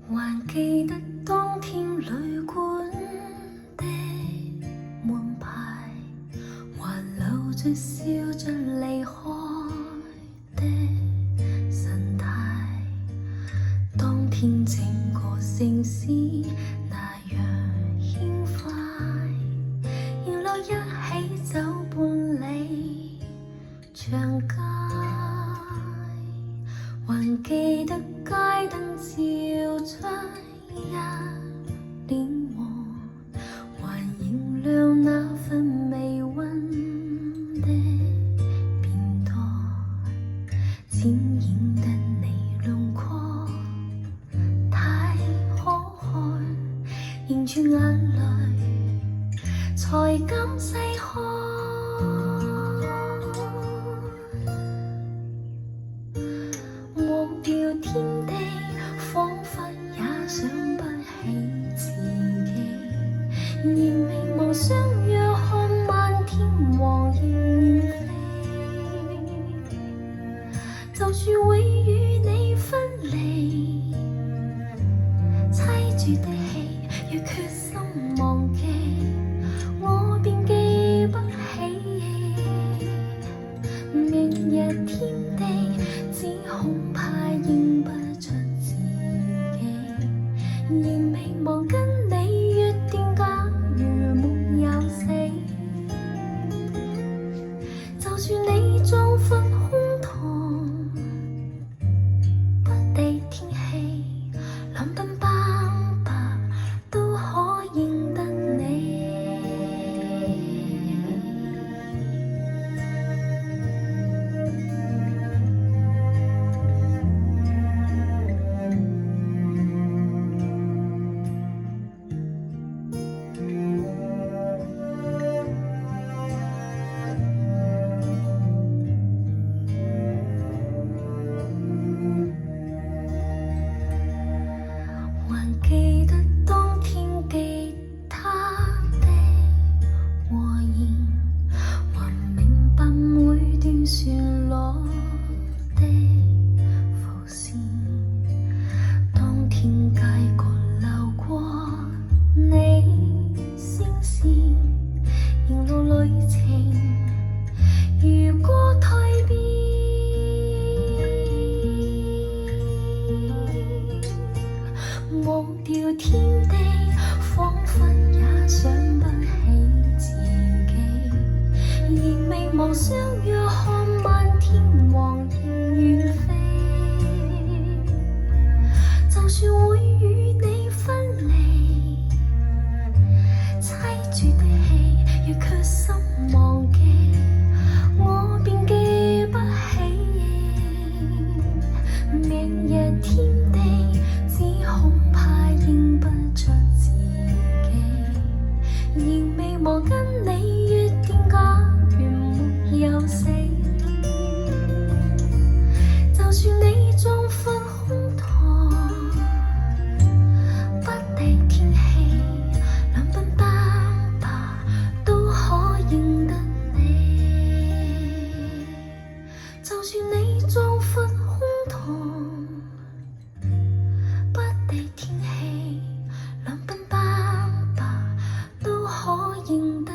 還記得當天旅館的門牌，還留着笑着離開的神態。當天整個城市那樣輕快，沿路一起走半里長街，還記得街燈照出一臉黃，還燃亮那份微溫的便當，展現得你輪廓太可愛，凝住眼淚才敢細看。忘掉天地，彷彿也想不起自己，而迷茫相約看漫天黃雁遠飛，就算會與你分離，悽絕的戲若決心忘記，我便記不起。明日天地，只恐怕認不出自己，而迷茫跟你約定，假如沒有死，就算你壯闊胸膛，不敵天氣，兩鬢斑白都可認得你。還記得當天吉他的和弦，還明白每段旋律的伏線。當天街角流過你聲線，沿路旅程如歌蛻變。忘掉天地，彷彿也想不起自己，而迷茫相約看漫天黃雁遠飛，就算會與你分離，悽絕的戲若決心忘記，我便記不起。明日天地，只恐怕認不出自己，而迷茫跟你約定，假如沒有死，就算你壯闊胸膛，不敵天氣，兩鬢斑白都可認得你。就算你壯闊胸膛，不敵天氣，兩鬢斑白都可認得